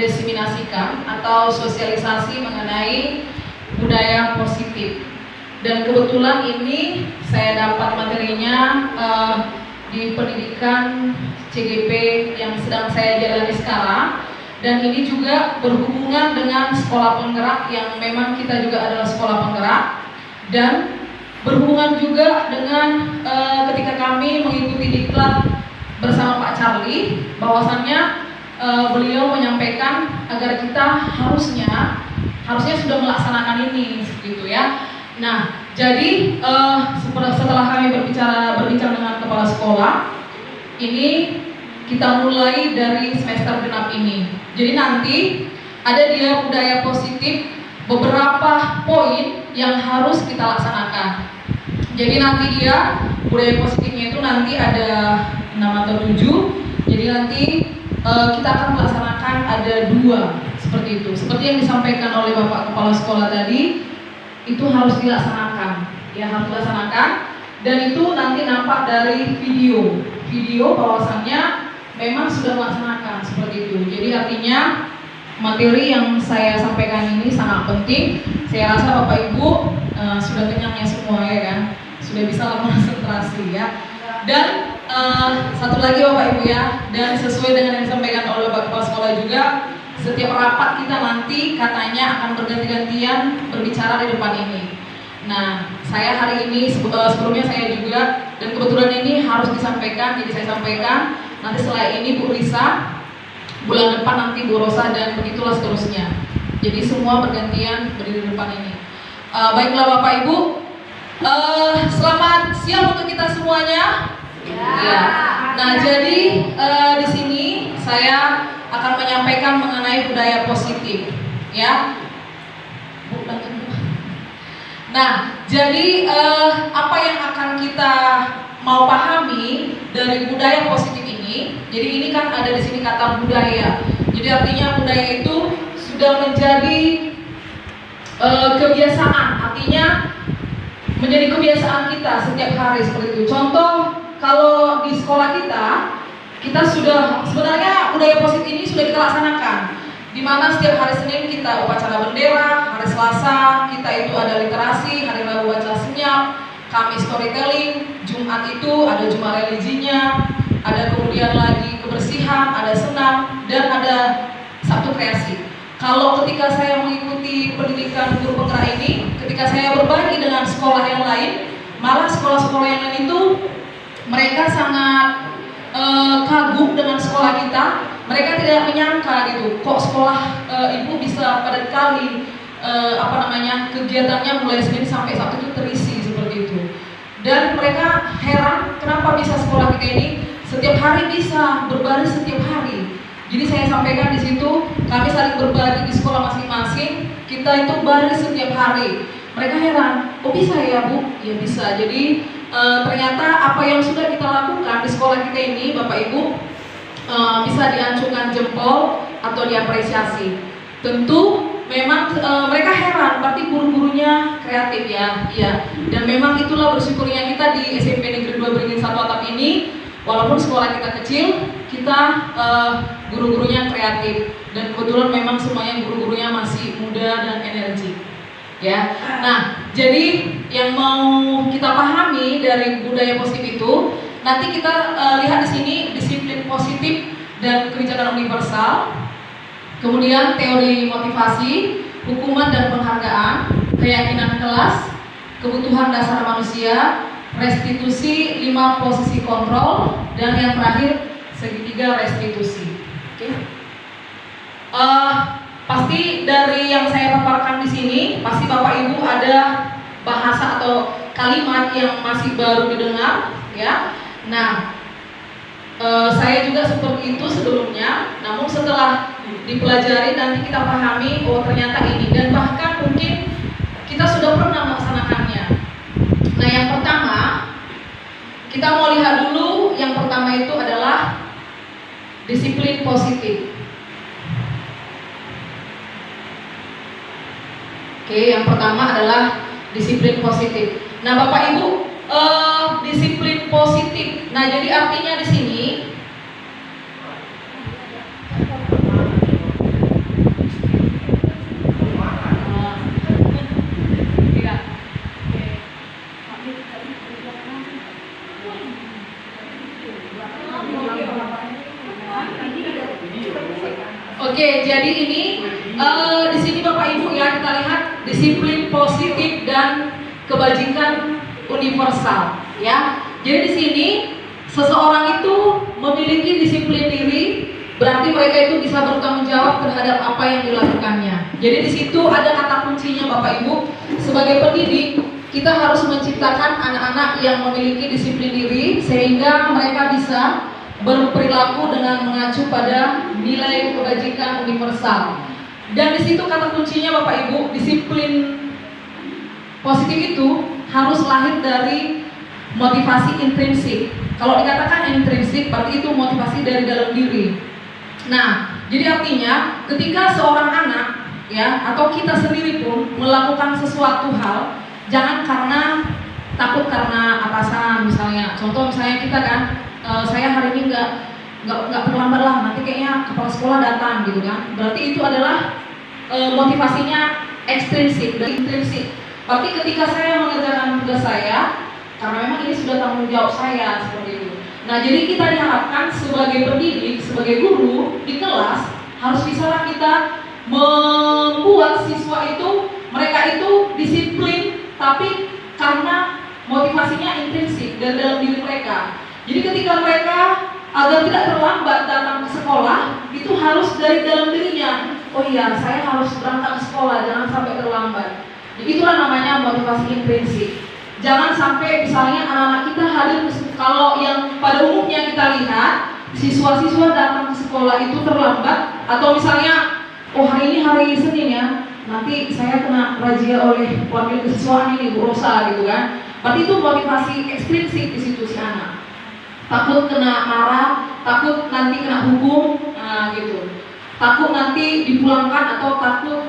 mendesiminasikan atau sosialisasi mengenai budaya positif. Dan kebetulan ini saya dapat materinya di pendidikan CGP yang sedang saya jalani sekarang, dan ini juga berhubungan dengan sekolah penggerak yang memang kita juga adalah sekolah penggerak, dan berhubungan juga dengan ketika kami mengikuti diklat bersama Pak Charlie, bahwasannya beliau menyampaikan agar kita harusnya sudah melaksanakan ini, gitu ya. Nah, jadi setelah kami berbincang dengan kepala sekolah, ini kita mulai dari semester genap ini. Jadi nanti ada dia budaya positif, beberapa poin yang harus kita laksanakan. Jadi nanti dia budaya positifnya itu nanti ada 6 atau 7. Jadi nanti kita akan melaksanakan ada 2 seperti itu. Seperti yang disampaikan oleh Bapak Kepala Sekolah tadi, itu harus dilaksanakan, ya, harus dilaksanakan. Dan itu nanti nampak dari video bahwasannya memang sudah melaksanakan seperti itu. Jadi artinya materi yang saya sampaikan ini sangat penting. Saya rasa Bapak Ibu sudah kenyang ya semua, ya kan, sudah bisa konsentrasi, ya. Dan satu lagi Bapak Ibu, ya, dan sesuai dengan yang disampaikan oleh Bapak Kepala Sekolah juga, setiap rapat kita nanti katanya akan berganti-gantian berbicara di depan ini. Nah, saya hari ini sebelumnya saya juga, dan kebetulan ini harus disampaikan, jadi saya sampaikan. Nanti setelah ini Bu Risa, bulan depan nanti Bu Rosa, dan begitulah seterusnya. Jadi semua bergantian berdiri di depan ini. Baiklah Bapak Ibu, selamat siang untuk kita semuanya. Ya. Nah, jadi di sini saya akan menyampaikan mengenai budaya positif, ya. Nah, jadi apa yang akan kita mau pahami dari budaya positif ini? Jadi ini kan ada di sini kata budaya. Jadi artinya budaya itu sudah menjadi kebiasaan, artinya menjadi kebiasaan kita setiap hari seperti itu. Contoh, kalau di sekolah kita sudah, sebenarnya budaya positif ini sudah kita laksanakan, di mana setiap hari Senin kita upacara bendera, hari Selasa kita itu ada literasi, hari Rabu baca senyap, Kamis storytelling, Jumat itu ada Jumat religinya, ada kemudian lagi kebersihan, ada senam, dan ada Sabtu kreasi. Kalau ketika saya mengikuti pendidikan guru penggerak ini, ketika saya berbagi dengan sekolah yang lain, malah sekolah-sekolah yang lain itu mereka sangat kagum dengan sekolah kita. Mereka tidak menyangka gitu, kok sekolah ibu bisa padat kali, kegiatannya mulai Senin sampai Sabtu itu terisi seperti itu. Dan mereka heran kenapa bisa sekolah kita ini setiap hari bisa berbaris setiap hari. Jadi saya sampaikan di situ, kami saling berbagi di sekolah masing-masing, kita itu baris setiap hari. Mereka heran, kok bisa ya Bu? Ya bisa. Jadi ternyata apa yang sudah kita lakukan di sekolah kita ini, Bapak Ibu, bisa diacungkan jempol atau diapresiasi. Tentu memang mereka heran, berarti guru-gurunya kreatif, ya. Iya. Dan memang itulah bersyukurnya kita di SMP Negeri 2 Beringin 1 Atap ini. Walaupun sekolah kita kecil, kita guru-gurunya kreatif, dan kebetulan memang semuanya guru-gurunya masih muda dan energi, ya. Nah, jadi yang mau kita pahami dari budaya positif itu, nanti kita lihat di sini disiplin positif dan kebijakan universal, kemudian teori motivasi, hukuman dan penghargaan, keyakinan kelas, kebutuhan dasar manusia, restitusi, 5 posisi kontrol, dan yang terakhir segitiga restitusi. Oke. Pasti dari yang saya paparkan di sini, pasti Bapak Ibu ada bahasa atau kalimat yang masih baru didengar, ya. Nah, saya juga seperti itu sebelumnya, namun setelah dipelajari nanti kita pahami, oh ternyata ini, dan bahkan mungkin kita sudah pernah melaksanakannya. Nah, yang pertama kita mau lihat dulu, yang pertama itu adalah disiplin positif. Oke, yang pertama adalah disiplin positif. Nah, Bapak Ibu, disiplin positif. Nah, jadi artinya di sini disiplin positif dan kebajikan universal, ya. Jadi di sini seseorang itu memiliki disiplin diri, berarti mereka itu bisa bertanggung jawab terhadap apa yang dilakukannya. Jadi di situ ada kata kuncinya Bapak Ibu. Sebagai pendidik, kita harus menciptakan anak-anak yang memiliki disiplin diri sehingga mereka bisa berperilaku dengan mengacu pada nilai kebajikan universal. Dan di situ kata kuncinya Bapak Ibu, disiplin positif itu harus lahir dari motivasi intrinsik. Kalau dikatakan intrinsik, berarti itu motivasi dari dalam diri. Nah, jadi artinya ketika seorang anak, ya, atau kita sendiri pun melakukan sesuatu hal, jangan karena takut karena atasan misalnya. Contoh misalnya kita kan, saya hari ini nggak terlambat lah, nanti kayaknya kepala sekolah datang gitu kan. Berarti itu adalah motivasinya ekstrinsik dan intrinsik. Berarti ketika saya mengerjakan tugas saya, karena memang ini sudah tanggung jawab saya seperti itu. Nah, jadi kita diharapkan sebagai pendidik, sebagai guru di kelas harus bisalah kita membuat siswa itu, mereka itu disiplin, tapi karena motivasinya intrinsik dari dalam diri mereka. Jadi ketika mereka agar tidak terlambat datang ke sekolah, itu harus dari dalam dirinya. Oh iya, saya harus berangkat ke sekolah, jangan sampai terlambat. Jadi itulah namanya motivasi intrinsik. Jangan sampai misalnya anak-anak kita hadir, kalau yang pada umumnya kita lihat siswa-siswa datang ke sekolah itu terlambat, atau misalnya oh hari ini hari Senin ya, nanti saya kena razia oleh wakil kesiswaan ini Bu Rosa gitu kan. Berarti itu motivasi ekstrinsik di situ si anak. Takut kena marah, takut nanti kena hukum, nah gitu. Takut nanti dipulangkan atau takut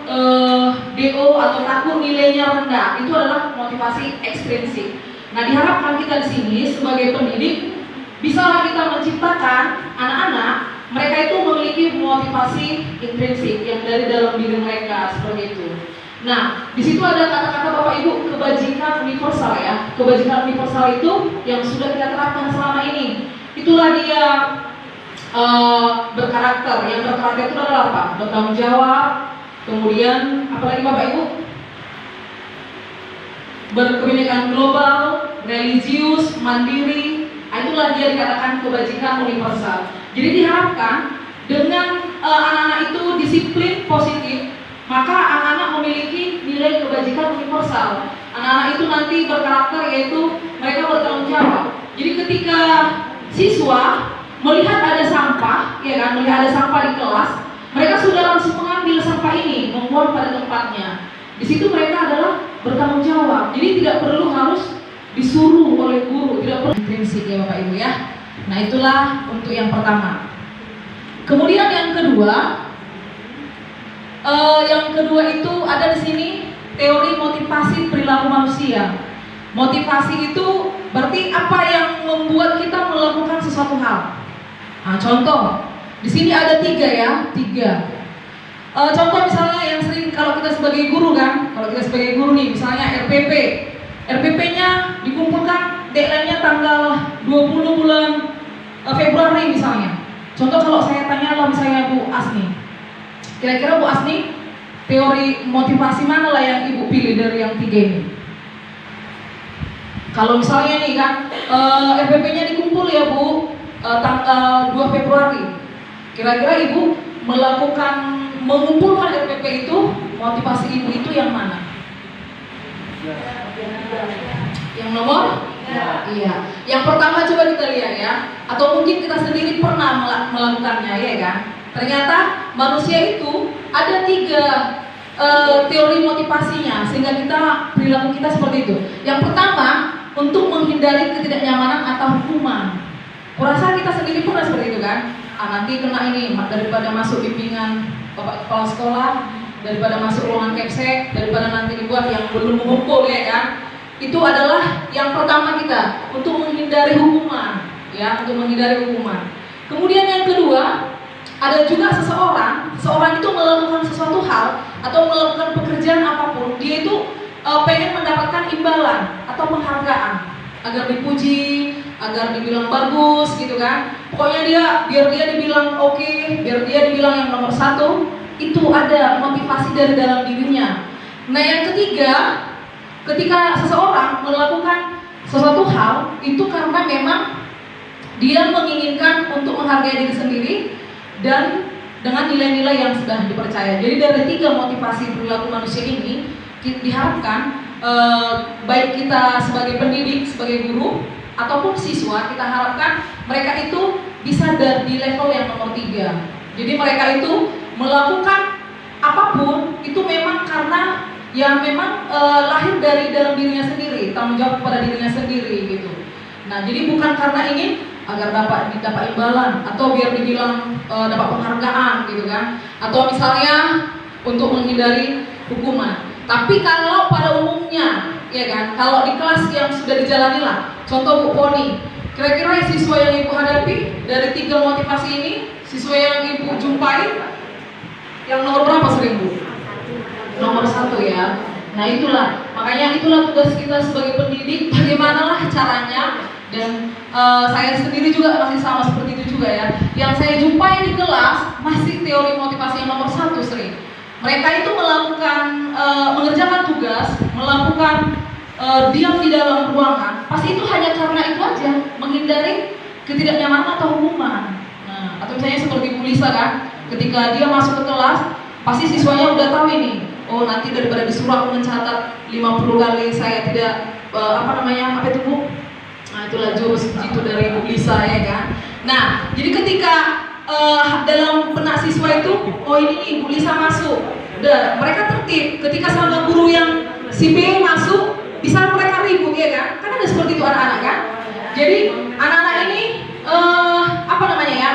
DO atau takut nilainya rendah. Itu adalah motivasi ekstrinsik. Nah, diharapkan kita di sini sebagai pendidik bisalah kita menciptakan anak-anak mereka itu memiliki motivasi intrinsik yang dari dalam diri mereka seperti itu. Nah, di situ ada kata-kata Bapak Ibu kebajikan universal ya. Kebajikan universal itu yang sudah kita terapkan selama ini. Itulah dia berkarakter. Yang berkarakter itu adalah apa? Bertanggung jawab. Kemudian apalagi Bapak Ibu? Berkebinekaan global, religius, mandiri. Itulah dia dikatakan kebajikan universal. Jadi diharapkan dengan anak-anak itu disiplin positif, maka anak-anak memiliki nilai kebajikan universal. Anak-anak itu nanti berkarakter, yaitu mereka bertanggung jawab. Jadi ketika siswa melihat ada sampah, ya kan, melihat ada sampah di kelas, mereka sudah langsung mengambil sampah ini, membuang pada tempatnya. Di situ mereka adalah bertanggung jawab. Jadi tidak perlu harus disuruh oleh guru, tidak perlu intrinsik ya Bapak Ibu ya. Nah, itulah untuk yang pertama. Kemudian yang kedua, itu ada di sini teori motivasi perilaku manusia. Motivasi itu berarti apa yang membuat kita melakukan sesuatu hal. Nah, contoh di sini ada tiga. Contoh misalnya yang sering kalau kita sebagai guru kan, kalau kita sebagai guru nih, misalnya RPP-nya dikumpulkan deadline-nya tanggal 20 bulan Februari misalnya. Contoh kalau saya tanya lo misalnya Bu Asni, kira-kira Bu Asni teori motivasi mana lah yang Ibu pilih dari yang tiga ini? Kalau misalnya nih kan RPP-nya dikumpul ya Bu tanggal 2 Februari, kira-kira Ibu mengumpulkan RPP itu, motivasi Ibu itu yang mana? Yang nomor? Iya. Yang pertama coba kita lihat ya, atau mungkin kita sendiri pernah melakukannya ya kan. Ternyata manusia itu ada tiga teori motivasinya sehingga perilaku kita seperti itu. Yang pertama, untuk menghindari ketidaknyamanan atau hukuman. Kurasa kita sendiri pernah seperti itu kan? Nanti kena ini, daripada masuk bimbingan Bapak Kepala Sekolah, daripada masuk ruangan kepsek, daripada nanti dibuat yang belum mengumpul ya kan. Itu adalah yang pertama kita, untuk menghindari hukuman ya, untuk menghindari hukuman. Kemudian yang kedua, ada juga seseorang itu melakukan sesuatu hal atau melakukan pekerjaan apapun, dia itu pengen mendapatkan imbalan atau penghargaan, agar dipuji, agar dibilang bagus gitu kan. Pokoknya biar dia dibilang oke, biar dia dibilang yang nomor satu. Itu ada motivasi dari dalam dirinya. Nah yang ketiga, ketika seseorang melakukan sesuatu hal itu karena memang dia menginginkan untuk menghargai diri sendiri dan dengan nilai-nilai yang sudah dipercaya. Jadi dari 3 motivasi perilaku manusia ini diharapkan baik kita sebagai pendidik, sebagai guru ataupun siswa, kita harapkan mereka itu bisa di level yang nomor 3. Jadi mereka itu melakukan apapun itu memang karena yang memang lahir dari dalam dirinya sendiri, tanggung jawab kepada dirinya sendiri gitu. Nah, jadi bukan karena ingin agar dapat imbalan atau biar dibilang dapat penghargaan gitu kan, atau misalnya untuk menghindari hukuman. Tapi kalau pada umumnya, ya kan, kalau di kelas yang sudah dijalani lah, contoh Bu Poni, kira-kira siswa yang Ibu hadapi dari 3 motivasi ini, siswa yang Ibu jumpai, yang nomor berapa sering Bu? Nomor 1 ya. Nah itulah, makanya itulah tugas kita sebagai pendidik, bagaimanalah caranya. Dan saya sendiri juga masih sama seperti itu juga ya. Yang saya jumpai di kelas masih teori motivasi yang nomor 1 sering. Mereka itu melakukan mengerjakan tugas, melakukan diam di dalam ruangan. Pasti itu hanya karena itu aja, menghindari ketidaknyamanan atau hukuman. Nah, atau misalnya seperti Bu Lisa kan, ketika dia masuk ke kelas, pasti siswanya udah tahu ini. Oh nanti daripada disuruh aku mencatat 50 kali saya tidak apa itu Bu? Nah itulah jurus jitu dari Bu Lisa ya kan. Nah jadi ketika dalam benak siswa itu, oh ini nih Bu Lisa masuk, udah mereka tertib. Ketika sama guru yang si B masuk, bisa mereka ribut ya kan? Kan ada seperti itu anak-anak kan. Jadi anak-anak ini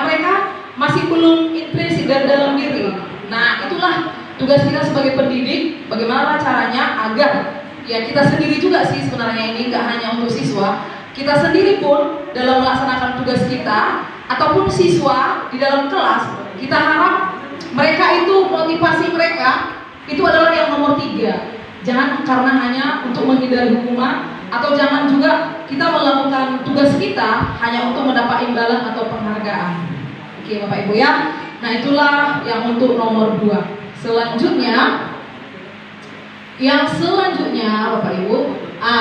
mereka masih belum intrinsik dari dalam diri. Nah itulah tugas kita sebagai pendidik, bagaimana caranya agar ya kita sendiri juga sih sebenarnya ini nggak hanya untuk siswa, kita sendiri pun dalam melaksanakan tugas kita ataupun siswa di dalam kelas, kita harap mereka itu motivasi mereka itu adalah yang nomor 3. Jangan karena hanya untuk menghindari hukuman, atau jangan juga kita melakukan tugas kita hanya untuk mendapat imbalan atau penghargaan. Oke Bapak Ibu ya. Nah itulah yang untuk nomor 2. Yang selanjutnya Bapak Ibu,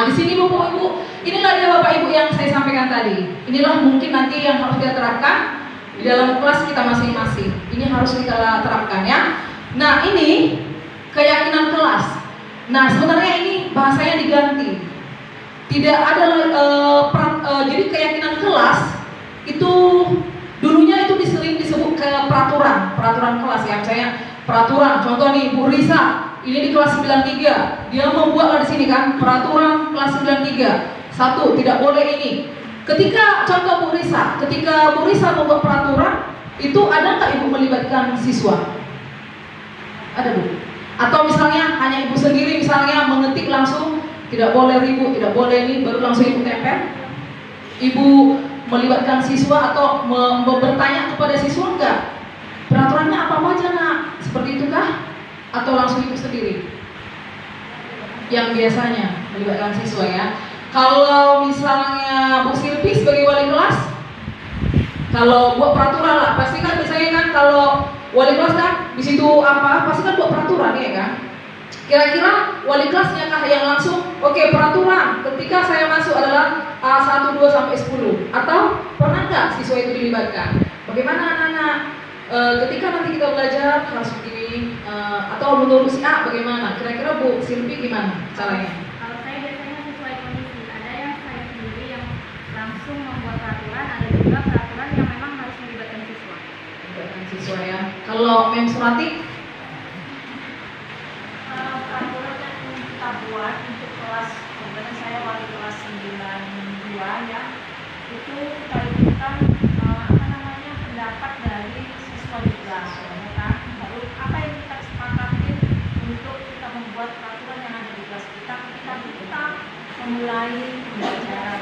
di sini Bapak Ibu, inilah dia Bapak Ibu yang saya sampaikan tadi. Inilah mungkin nanti yang harus kita terapkan di dalam kelas kita masing-masing. Ini harus kita terapkan ya. Nah ini keyakinan kelas. Nah sebenarnya ini bahasanya diganti. Tidak ada jadi keyakinan kelas itu dulunya itu sering disebut ke peraturan kelas ya. Misalnya peraturan, contoh nih Bu Risa, ini di kelas 93, dia membuat di sini kan peraturan kelas 93. 1, tidak boleh ini. Ketika contoh Bu Risa, ketika Bu Risa membuat peraturan, itu ada nggak Ibu melibatkan siswa? Ada Bu? Atau misalnya hanya Ibu sendiri misalnya mengetik langsung, tidak boleh ribut, tidak boleh ini, baru langsung Ibu tempel? Ibu melibatkan siswa atau bertanya kepada siswa enggak? Peraturannya apa aja nak? Seperti itukah? Atau langsung Ibu sendiri? Yang biasanya melibatkan siswa ya. Kalau misalnya Bu Silvi sebagai wali kelas, kalau buat peraturan lah, pasti kan misalnya kan kalau wali kelas kan di situ pasti kan buat peraturan ya kan. Kira-kira wali kelasnya kah yang langsung, oke, peraturan ketika saya masuk adalah 1, 2 sampai 10, atau pernah nggak siswa itu dilibatkan? Bagaimana anak-anak? Ketika nanti kita belajar harus begini, atau menurut si A bagaimana? Kira-kira Bu Silvi gimana caranya? Kalau saya biasanya sesuai kondisi. Ada yang saya sendiri yang langsung membuat peraturan, ada juga peraturan yang memang harus melibatkan siswa. Melibatkan siswa ya. Kalau Mem Surati? Peraturan yang kita buat untuk kelas, kemudian saya wali kelas 92 ya, itu kita ikutkan pendapat dari siswa juga, ya kan? Lalu apa yang kita sepakati untuk kita membuat peraturan yang ada di kelas kita ketika kita memulai pembelajaran.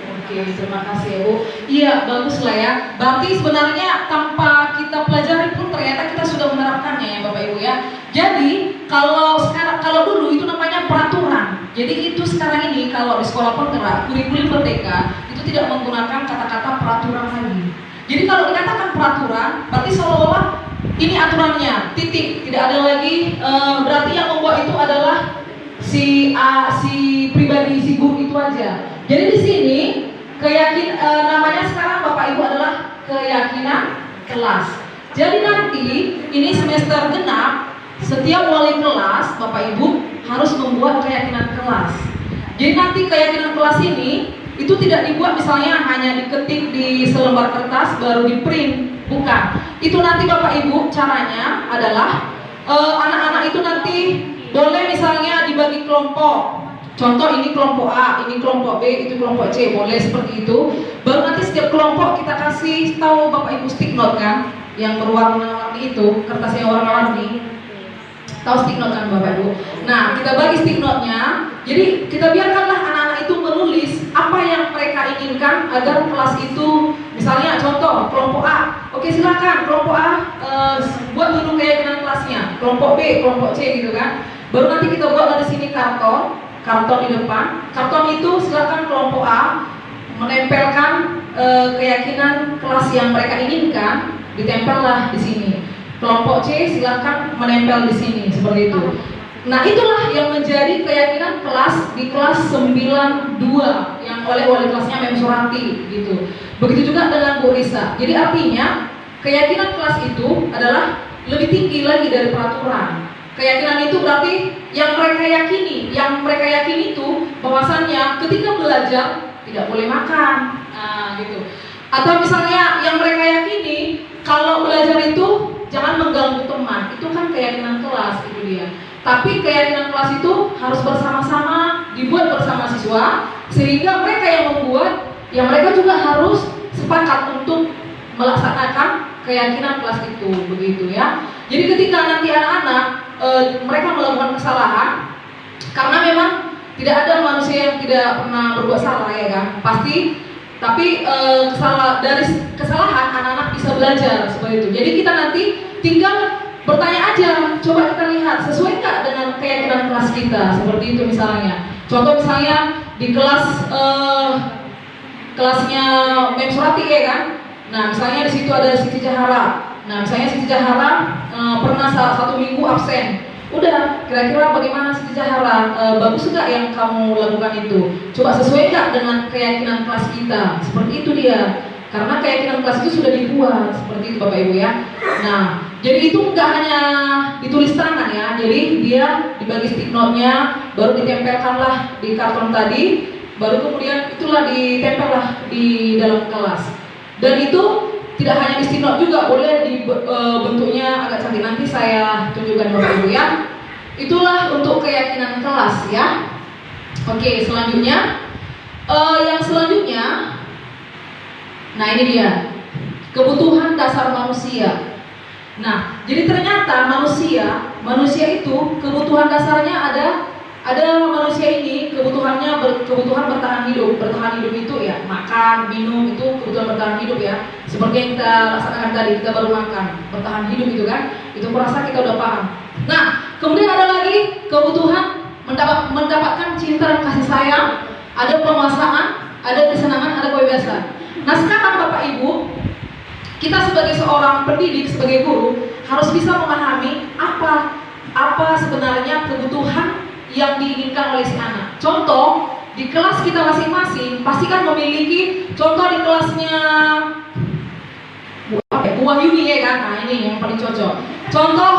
Oke, terima kasih ya Bu. Iya, bagus lah ya. Berarti sebenarnya tanpa kita pelajari pun ternyata kita sudah menerapkannya ya Bapak Ibu ya. Jadi kalau dulu itu namanya peraturan. Jadi itu sekarang ini kalau di sekolah penggerak, kurikulum merdeka itu tidak menggunakan kata-kata peraturan lagi. Jadi kalau dikatakan peraturan, berarti seolah-olah ini aturannya, titik. Tidak ada lagi, berarti yang membuat itu adalah si pribadi si guru itu aja. Jadi di sini namanya sekarang Bapak Ibu adalah keyakinan kelas. Jadi nanti ini semester genap, setiap wali kelas Bapak Ibu harus membuat keyakinan kelas. Jadi nanti keyakinan kelas ini itu tidak dibuat misalnya hanya diketik di selembar kertas baru di print, bukan. Itu nanti Bapak Ibu caranya adalah anak-anak itu nanti boleh misalnya dibagi kelompok. Contoh ini kelompok A, ini kelompok B, itu kelompok C, boleh seperti itu. Baru nanti setiap kelompok kita kasih tahu Bapak Ibu stick note kan, yang berwarna-warni itu, kertas yang warna-warni. Tahu stick note kan Bapak Ibu? Nah, kita bagi stick note-nya. Jadi kita biarkanlah anak-anak itu menulis apa yang mereka inginkan agar kelas itu, misalnya contoh kelompok A, oke silakan kelompok A buat dulu keyakinan kelasnya, kelompok B, kelompok C gitu kan. Baru nanti kita buat di sini karton di depan. Karton itu silakan kelompok A menempelkan keyakinan kelas yang mereka inginkan, ditempellah di sini. Kelompok C silakan menempel di sini seperti itu. Nah, itulah yang menjadi keyakinan kelas di kelas 92 yang oleh wali kelasnya Mem Surati gitu. Begitu juga dengan Bu Risa. Jadi artinya keyakinan kelas itu adalah lebih tinggi lagi dari peraturan. Keyakinan itu berarti yang mereka yakini itu bahwasannya ketika belajar tidak boleh makan. Nah, gitu. Atau misalnya yang mereka yakini kalau belajar itu jangan mengganggu teman. Itu kan keyakinan kelas itu dia. Tapi keyakinan kelas itu harus bersama-sama dibuat bersama siswa, sehingga mereka yang membuat, ya mereka juga harus sepakat untuk melaksanakan keyakinan kelas itu, begitu ya. Jadi ketika nanti anak-anak mereka melakukan kesalahan, karena memang tidak ada manusia yang tidak pernah berbuat salah ya kan, pasti. Tapi dari kesalahan anak-anak bisa belajar seperti itu. Jadi kita nanti tinggal bertanya aja, coba kita lihat sesuai nggak dengan keyakinan kelas kita, seperti itu misalnya. Contoh misalnya di kelasnya Mem Surati ya kan. Nah misalnya di situ ada Siti Jahara. Nah misalnya Siti Jahara pernah satu minggu absen. Udah, kira-kira bagaimana Siti Jahara? Bagus nggak yang kamu lakukan itu? Coba sesuai nggak dengan keyakinan kelas kita? Seperti itu dia. Karena keyakinan kelas itu sudah dibuat seperti itu Bapak Ibu ya. Nah, jadi itu nggak hanya ditulis tangan ya. Jadi dia dibagi stick note-nya, baru ditempelkanlah di karton tadi, baru kemudian itulah ditempellah di dalam kelas. Dan itu tidak hanya di stick note juga, boleh di bentuknya agak cantik, nanti saya tunjukkan Bapak Ibu ya. Itulah untuk keyakinan kelas ya. Oke, selanjutnya yang selanjutnya, nah ini dia kebutuhan dasar manusia. Nah, jadi ternyata manusia itu kebutuhan dasarnya ada manusia ini kebutuhan bertahan hidup. Bertahan hidup itu ya makan, minum, itu kebutuhan bertahan hidup ya. Seperti yang kita laksanakan tadi, kita baru makan, bertahan hidup itu kan. Itu kurasa kita udah paham. Nah, kemudian ada lagi kebutuhan mendapatkan cinta dan kasih sayang, ada penguasaan, ada kesenangan, ada kebebasan. Nah, sekarang Bapak Ibu, kita sebagai seorang pendidik, sebagai guru harus bisa memahami apa sebenarnya kebutuhan yang diinginkan oleh si anak. Contoh, di kelas kita masing-masing pasti kan memiliki, contoh di kelasnya Bu Wahyuni ya kan, nah ini yang paling cocok. Contoh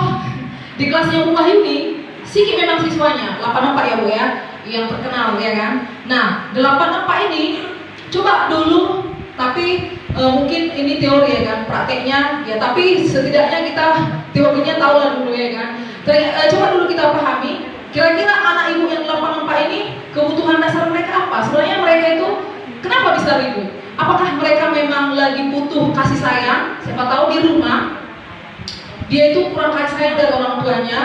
di kelasnya Bu Wahyuni, Siki memang siswanya 84 ya Bu ya, yang terkenal ya kan. Nah 84 ini coba dulu, tapi mungkin ini teori ya kan, prakteknya ya, tapi setidaknya kita teorinya tahu lah dulu ya kan. Coba dulu kita pahami, kira-kira anak ibu yang 84 ini kebutuhan dasar mereka apa? Sebenarnya mereka itu kenapa bisa ribut? Apakah mereka memang lagi butuh kasih sayang? Siapa tahu di rumah dia itu kurang kasih sayang dari orang tuanya,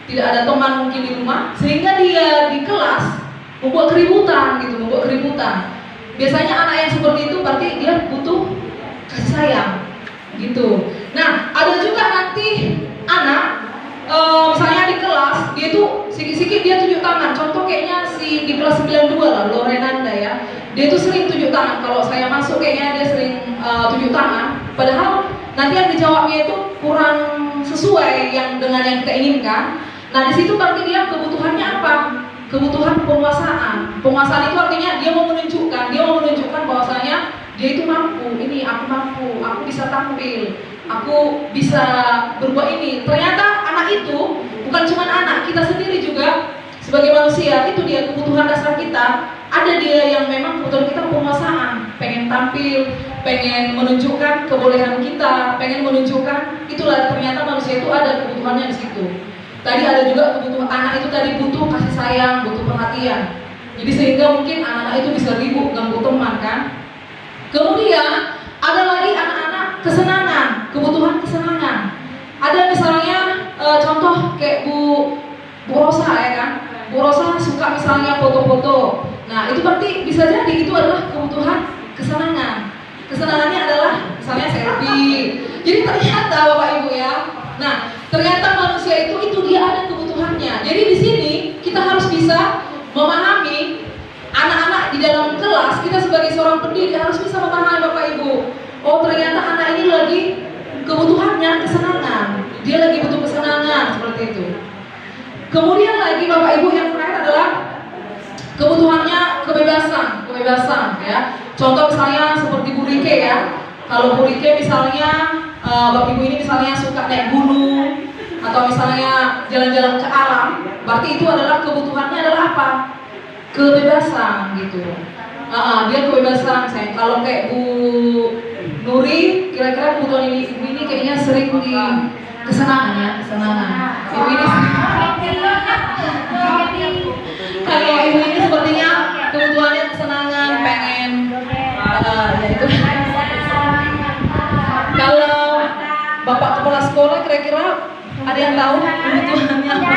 tidak ada teman mungkin di rumah, sehingga dia di kelas membuat keributan gitu, Biasanya anak yang seperti itu berarti dia butuh kasih sayang gitu. Nah, ada juga nanti anak misalnya di kelas dia tuh sikit-sikit dia tunjuk tangan. Contoh kayaknya si di kelas 92 lah, Lorenanda ya. Dia tuh sering tunjuk tangan. Kalau saya masuk kayaknya dia sering tunjuk tangan. Padahal nanti yang dijawabnya itu kurang sesuai dengan yang kita inginkan. Nah di situ berarti dia kebutuhannya apa? Kebutuhan penguasaan. Penguasaan itu artinya dia mau menunjukkan bahwasanya dia itu mampu. Ini aku bisa tampil, aku bisa berbuat ini. Ternyata anak itu bukan cuma anak, kita sendiri juga sebagai manusia itu dia kebutuhan dasar kita. Ada dia yang memang kebutuhan kita penguasaan, pengen tampil, pengen menunjukkan kebolehan kita, pengen menunjukkan itulah ternyata manusia itu ada kebutuhannya di situ. Tadi ada juga kebutuhan anak itu tadi butuh kasih sayang, butuh perhatian. Jadi sehingga mungkin anak-anak itu bisa ribut, ganggu teman kan. Kemudian ada lagi anak-anak kesenangan, kebutuhan kesenangan. Ada misalnya contoh kayak Bu Rosa ya kan. Bu Rosa suka misalnya foto-foto. Nah itu berarti bisa jadi itu adalah kebutuhan kesenangan. Kesenangannya adalah misalnya selfie. Jadi ternyata Bapak Ibu ya. Nah ternyata manusia itu dia ada kebutuhannya. Jadi di sini kita harus bisa memahami anak-anak di dalam kelas. Kita sebagai seorang pendidik harus bisa memahami Bapak Ibu. Oh ternyata anak ini lagi kebutuhannya kesenangan. Dia lagi butuh kesenangan seperti itu. Kemudian lagi Bapak Ibu yang terakhir adalah kebutuhannya kebebasan ya. Contoh misalnya seperti Bu Rike ya. Kalau Bu Rike misalnya Bapak Ibu ini misalnya suka naik gunung atau misalnya jalan-jalan ke alam, berarti itu adalah kebutuhannya adalah apa? Kebebasan gitu. Dia kebebasan. Kalau kayak Bu Nuri, kira-kira kebutuhan ini kayaknya sering di kesenangan ya, kesenangan. Ibu ini kalau ibu ini sepertinya kebutuhannya kesenangan, pengen ya itu. Kalau Bapak kepala sekolah kira-kira ada yang tahu kebutuhannya apa?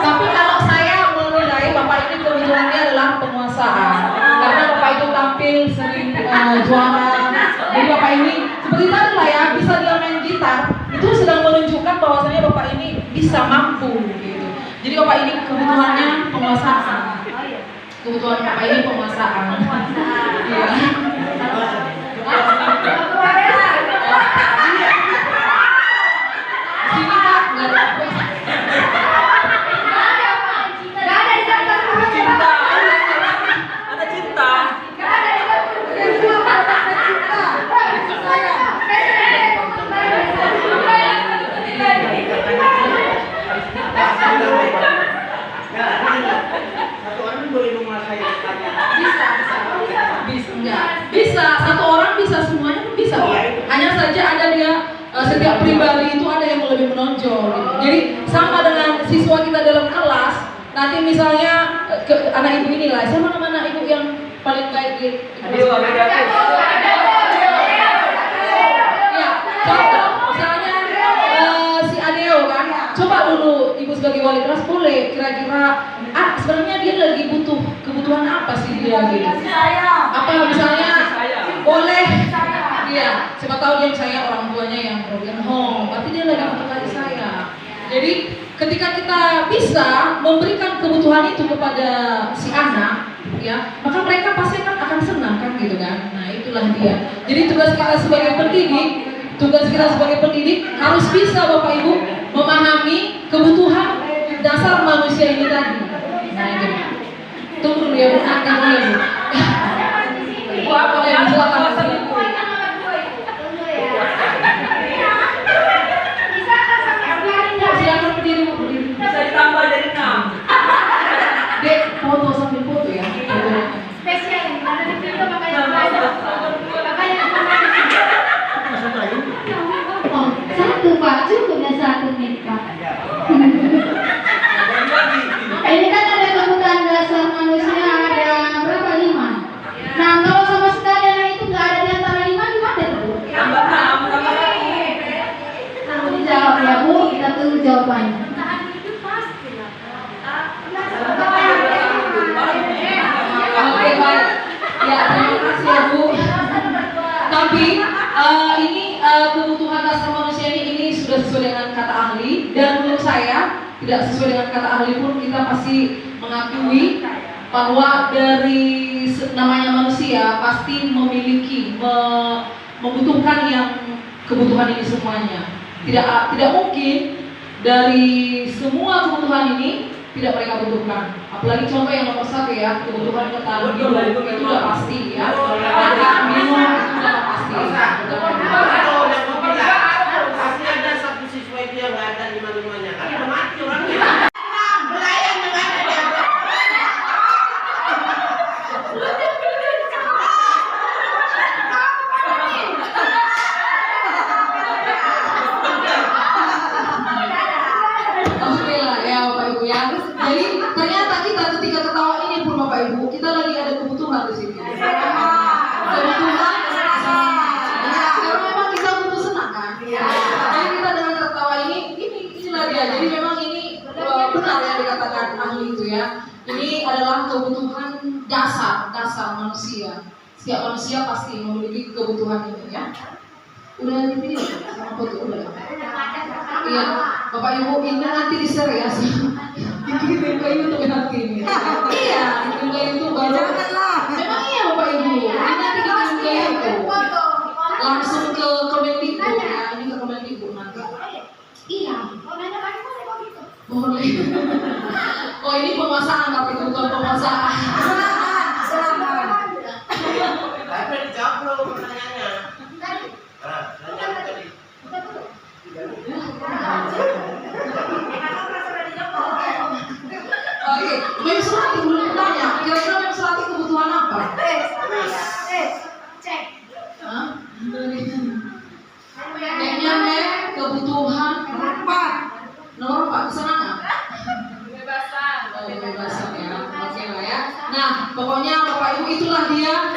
Tapi kalau saya menilai Bapak ini kebutuhannya adalah penguasaan. Karena Bapak itu tampil sering juara. Jadi Bapak ini seperti tadi lah ya, bisa dia main gitar. Itu sedang menunjukkan bahwasanya Bapak ini bisa mampu gitu. Jadi Bapak ini kebutuhannya penguasaan. Kebutuhan Bapak ini penguasaan. Iya. Sini Pak, nggak ada apa. Bisa, satu orang bisa, semuanya pun bisa. Hanya saja ada dia setiap pribadi itu ada yang lebih menonjol gitu. Jadi sama dengan siswa kita dalam kelas. Nanti misalnya anak ibu inilah, siapa nama anak ibu yang paling baik gitu? Ya, contoh misalnya si Adeo kan. Coba dulu ibu sebagai wali kelas boleh kira-kira sebenarnya dia lagi butuh kebutuhan apa sih dia gitu? Apa misalnya boleh? Iya, siapa tahu dia misalnya orang tuanya yang broken home, berarti dia lagi butuh kasih sayang. Jadi ketika kita bisa memberikan kebutuhan itu kepada si anak, ya, maka mereka pasti akan senang kan gitu kan. Nah itulah dia. Jadi tugas kita sebagai pendidik harus bisa Bapak Ibu memahami kebutuhan dasar manusia ini tadi. Nah itu. Tunggu dulu ya Bu, nanti dulu ya Bu. Bu apa yang silakan. Silakan berdiri Bu, berdiri. Bisa ditambah jadi 6. Dek, foto sambil foto ya. Spesial, ada di video makanya oh, satu Pak, cukup ya satu nih Pak. Ini kan ada kebutuhan dasar manusia, ada berapa? 5. Nah kalau sama sekali anak itu nggak ada di antara 5, gimana itu? Tunggu dijawab ya Bu, kita tunggu jawabannya. Oke baik. Ya terima kasih ya Bu. Tapi ini kebutuhan dasar manusia ini sudah sesuai dengan kata ahli, dan menurut saya tidak sesuai dengan kata ahli pun kita pasti mengakui bahwa dari namanya manusia pasti memiliki membutuhkan yang kebutuhan ini semuanya. Tidak mungkin dari semua kebutuhan ini tidak mereka butuhkan. Apalagi contoh yang nomor 1 ya, kebutuhan bertahan hidup itu udah pasti ya. Makan, minum itu udah pasti. Pasti ada satu siswa itu yang nggak ada lima-limanya. Kan udah mati orangnya. Oke lah ya Bapak Ibu ya. Jadi ternyata kita ketika ketawa ini pun Bapak Ibu, kita lagi ada kebutuhan di sini. Kebutuhan karena memang kita butuh senang kan. Jadi kita dengan tertawa inilah dia. Jadi memang ini benar yang dikatakan ahli itu ya. Ini adalah kebutuhan dasar manusia. Setiap manusia pasti memiliki kebutuhan ini ya. Udah dipilih sama foto udah. Iya, Bapak Ibu ini nanti di share ya. Dikirim ke YouTube nanti ini. Iya, dikirim ke YouTube baru. Memang iya Bapak Ibu. Ini nanti dikirim ke YouTube. Langsung ke Kemendikbud ya. Ini ke Kemendikbud nanti. Iya. Boleh. Oh ini pemasangan tapi bukan pemasangan. Tapi dijawab belum pertanyaannya. Pertanyaan tadi. Oke, Mem Surati belum tanya. Kira-kira Mem Surati kebutuhan apa? Cek. Hah? Kayaknya Mem kebutuhan nomor 4 kesana nggak? Kebebasan ya. Oke lah ya. Nah, pokoknya Bapak Ibu itulah dia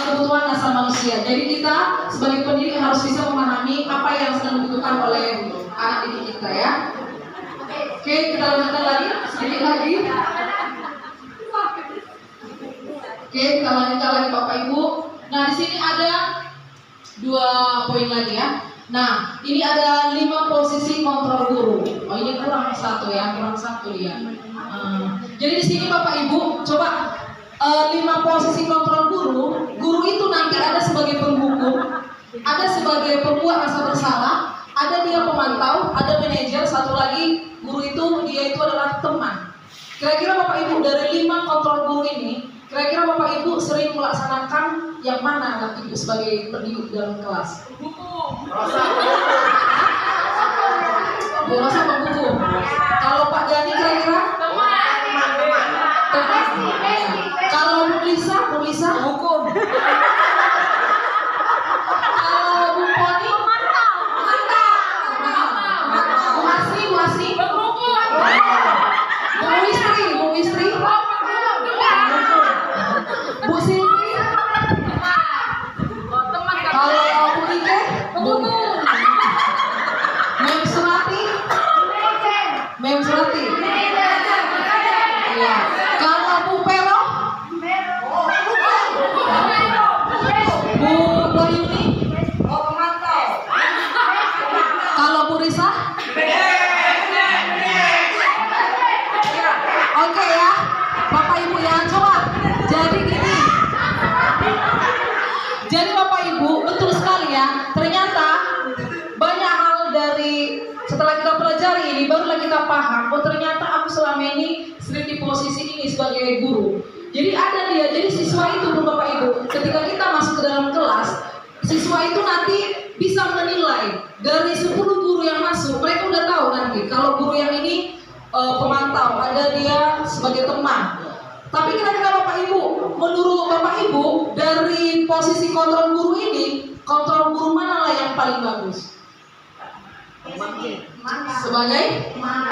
kebutuhan dasar manusia. Jadi kita sebagai pendidik harus bisa memahami apa yang sedang dibutuhkan oleh anak didik kita ya. Oke, kita lanjutkan lagi sedikit lagi. Oke, kita lanjutkan lagi Bapak Ibu. Nah, di sini ada 2 poin lagi ya. Nah, ini ada 5 posisi kontrol guru. Oh, ini kurang 1 ya, kurang 1 ya. Jadi di sini Bapak Ibu coba 5 posisi kontrol guru. Guru itu nanti ada sebagai penghukum, ada sebagai pembuat rasa bersalah, ada dia pemantau, ada manajer, satu lagi guru itu dia itu adalah teman. Kira-kira Bapak Ibu dari 5 kontrol guru ini, kira-kira Bapak Ibu sering melaksanakan yang mana Bapak Ibu sebagai pendidik dalam kelas? Bu Rosa penghukum. Kalau Pak Gani kira-kira? Teman. Kalau Bu Lisa hukum. Kalau Bu Poni Bu Asri Bu Istri Bu Silvi. Kalau Bu Ike Mem Surati. Iya. Kalau Bu Pero Bu Yuni. Kalau Bu Risa. Oke ya, Bapak Ibu ya, coba. Jadi gini. Jadi Bapak Ibu, betul sekali ya. Ternyata banyak hal dari setelah kita pelajari ini, barulah kita paham. Oh ternyata aku selama ini sering di posisi ini sebagai guru. Jadi ada dia, jadi siswa itu Bapak Ibu, ketika kita masuk ke dalam kelas, siswa itu nanti bisa menilai dari 10 guru yang masuk, mereka udah tahu nanti kalau guru yang ini pemantau, ada dia sebagai teman. Tapi kira-kira Bapak Ibu, menurut Bapak Ibu dari posisi kontrol guru ini, kontrol guru mana lah yang paling bagus? Sebagai teman.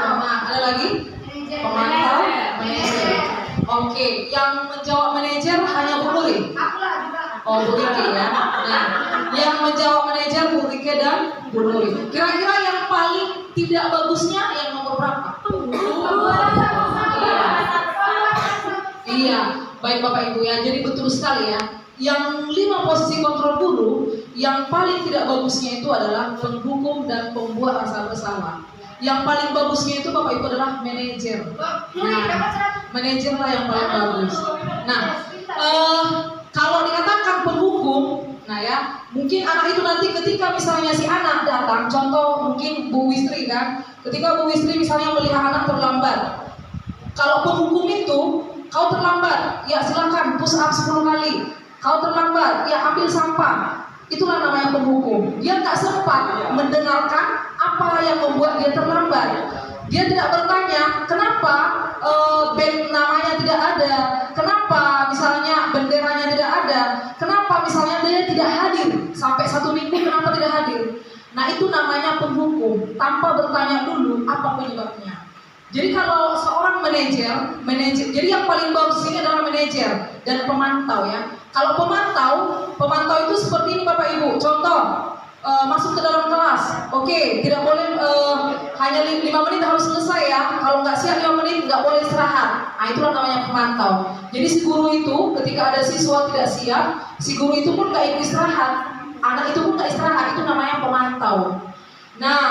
Ada lagi? Pemantau, manajer. Oke, yang menjawab manajer hanya Bu Nuri. Oh, Bu Rike ya. Nah, yang menjawab manajer Bu Rike dan Bu Nuri. Kira-kira yang paling tidak bagusnya yang nomor berapa? Iya, baik Bapak Ibu ya. Jadi betul sekali ya. Yang 5 posisi kontrol guru, yang paling tidak bagusnya itu adalah penghukum dan pembuat rasa bersalah. Yang paling bagusnya itu Bapak Ibu adalah manajer. Nah, manajer lah yang paling bagus. Nah, Kalau dikatakan penghukum, nah ya, mungkin anak itu nanti ketika misalnya si anak datang, contoh mungkin Bu Wisri kan, ketika Bu Wisri misalnya melihat anak terlambat, kalau penghukum itu, kau terlambat, ya silakan push up 10 kali, kau terlambat, ya ambil sampah, itulah namanya penghukum. Dia nggak sempat mendengarkan apa yang membuat dia terlambat. Dia tidak bertanya kenapa band namanya tidak ada, kenapa misalnya benderanya tidak ada, kenapa misalnya dia tidak hadir sampai 1 minggu, kenapa tidak hadir. Nah itu namanya penghukum, tanpa bertanya dulu apa penyebabnya. Jadi kalau seorang manajer, jadi yang paling bagus ini adalah manajer dan pemantau ya. Kalau pemantau itu seperti ini Bapak Ibu. Contoh, masuk ke dalam kelas, oke, tidak boleh hanya 5 menit harus selesai ya. Kalau nggak siap 5 menit nggak boleh istirahat. Nah itulah namanya pemantau. Jadi si guru itu ketika ada siswa tidak siap, si guru itu pun nggak ikut istirahat, anak itu pun nggak istirahat. Itu namanya pemantau. Nah,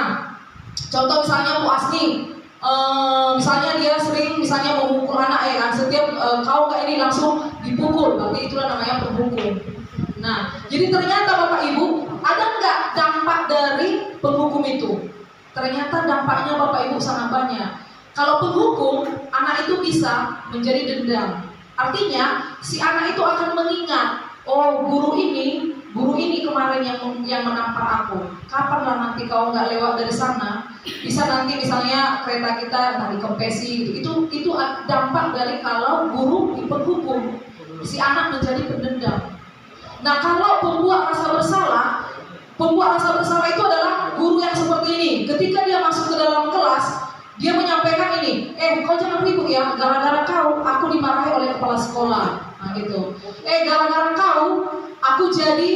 contoh misalnya Bu Asni, misalnya dia sering misalnya memukul anak ya kan, setiap kau nggak ini langsung dipukul, berarti itulah namanya penghukum. Nah, jadi ternyata Bapak Ibu, ada nggak dampak dari penghukum itu? Ternyata dampaknya Bapak Ibu sangat banyak. Kalau penghukum, anak itu bisa menjadi dendam. Artinya, si anak itu akan mengingat, oh guru ini kemarin yang menampar aku. Kapanlah nanti kau nggak lewat dari sana? Bisa nanti misalnya kereta kita dikempesi gitu. Itu dampak dari kalau guru diperhukum. Si anak menjadi pendendam. Nah kalau pembuat rasa bersalah itu adalah guru yang seperti ini. Ketika dia masuk ke dalam kelas, dia menyampaikan ini, kau jangan ribut ya, gara-gara kau aku dimarahi oleh kepala sekolah. Nah gitu. Gara-gara kau aku jadi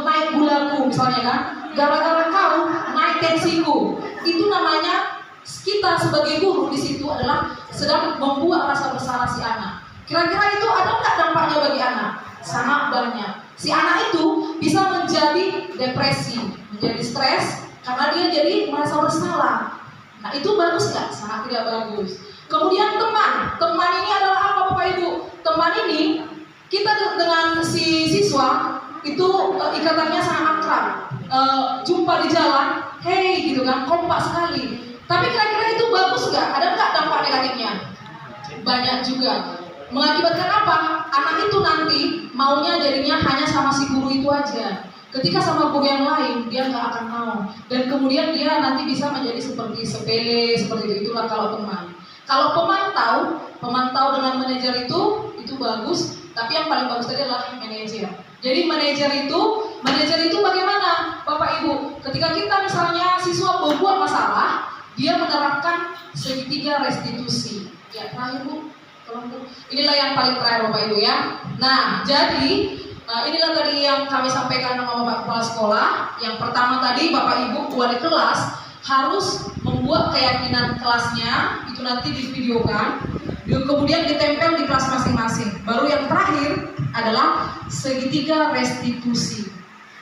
naik gulaku misalnya kan, gara-gara kau naik tensiku. Itu namanya kita sebagai guru di situ adalah sedang membuat rasa bersalah si anak. Kira-kira itu ada nggak dampaknya bagi anak? Sangat banyak. Si anak itu bisa menjadi depresi, menjadi stres karena dia jadi merasa bersalah. Nah itu bagus nggak? Sangat tidak bagus. Kemudian teman ini adalah apa Bapak Ibu? Teman ini kita dengan si siswa itu ikatannya sangat akrab. Jumpa di jalan, hey gitu kan, kompak sekali. Tapi kira-kira itu bagus nggak? Ada nggak dampak negatifnya? Banyak juga. Mengakibatkan apa? Anak itu nanti maunya jadinya hanya sama si guru itu aja. Ketika sama guru yang lain, dia nggak akan mau. Dan kemudian dia nanti bisa menjadi seperti sepele, seperti itu. Itulah kalau teman. Kalau pemantau dengan manajer itu bagus. Tapi yang paling bagus tadi adalah manajer. Jadi manajer itu bagaimana, Bapak Ibu? Ketika kita misalnya siswa berbuat masalah, dia menerapkan segitiga restitusi. Ya, terakhir Bu. Inilah yang paling terakhir Bapak Ibu ya. Nah, jadi inilah tadi yang kami sampaikan sama Bapak Kepala Sekolah. Yang pertama tadi Bapak Ibu wali kelas harus membuat keyakinan kelasnya, itu nanti divideokan, kemudian ditempel di kelas masing-masing. Baru yang terakhir adalah segitiga restitusi.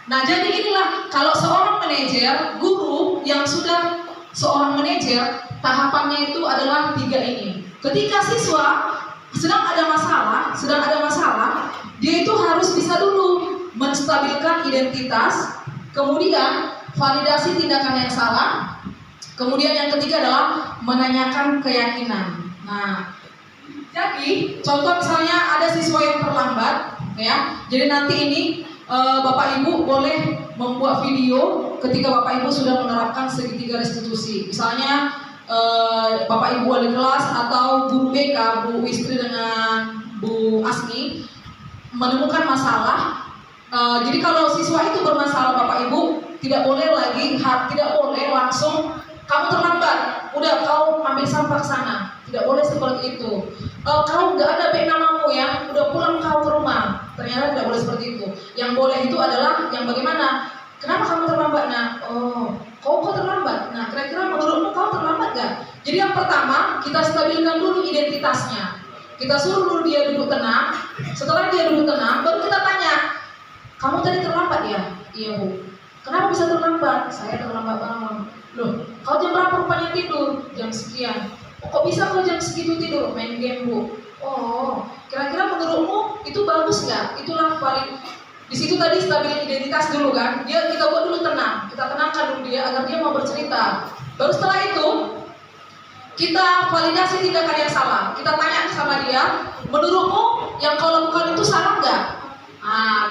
Nah, jadi inilah kalau seorang manajer, guru yang sudah seorang manajer, tahapannya itu adalah 3 ini. Ketika siswa sedang ada masalah, dia itu harus bisa dulu menstabilkan identitas, kemudian validasi tindakan yang salah, kemudian yang ketiga adalah menanyakan keyakinan. Nah, jadi contoh misalnya ada siswa yang terlambat, ya. Jadi nanti ini Bapak Ibu boleh membuat video ketika Bapak Ibu sudah menerapkan segitiga restitusi. Misalnya Bapak Ibu wali kelas atau guru BK, Bu Wisri dengan Bu Asni menemukan masalah. Jadi kalau siswa itu bermasalah Bapak Ibu tidak boleh langsung kamu terlambat, udah kau ambil sampah ke sana. Tidak boleh seperti itu. Kau nggak ada baik namamu ya, udah pulang kau ke rumah. Ternyata tidak boleh seperti itu. Yang boleh itu adalah yang bagaimana? Kenapa kamu terlambat? Nah, kau terlambat. Nah, kira-kira menurutmu kau terlambat gak? Jadi yang pertama kita stabilkan dulu identitasnya. Kita suruh dulu dia duduk tenang. Setelah dia duduk tenang, baru kita tanya, kamu tadi terlambat ya? Iya Bu. Kenapa bisa terlambat? Saya terlambat bangun. Loh, kau jam berapa rupanya tidur? Jam sekian. Kok bisa kau jam segitu tidur? Main game Bu. Oh, kira-kira menurutmu itulah valid. Di situ tadi stabil identitas dulu kan, kita buat dulu tenang, kita tenangkan dulu dia agar dia mau bercerita. Baru setelah itu kita validasi tindakan yang salah. Kita tanya sama dia, menurutmu yang kau lakukan itu salah nggak?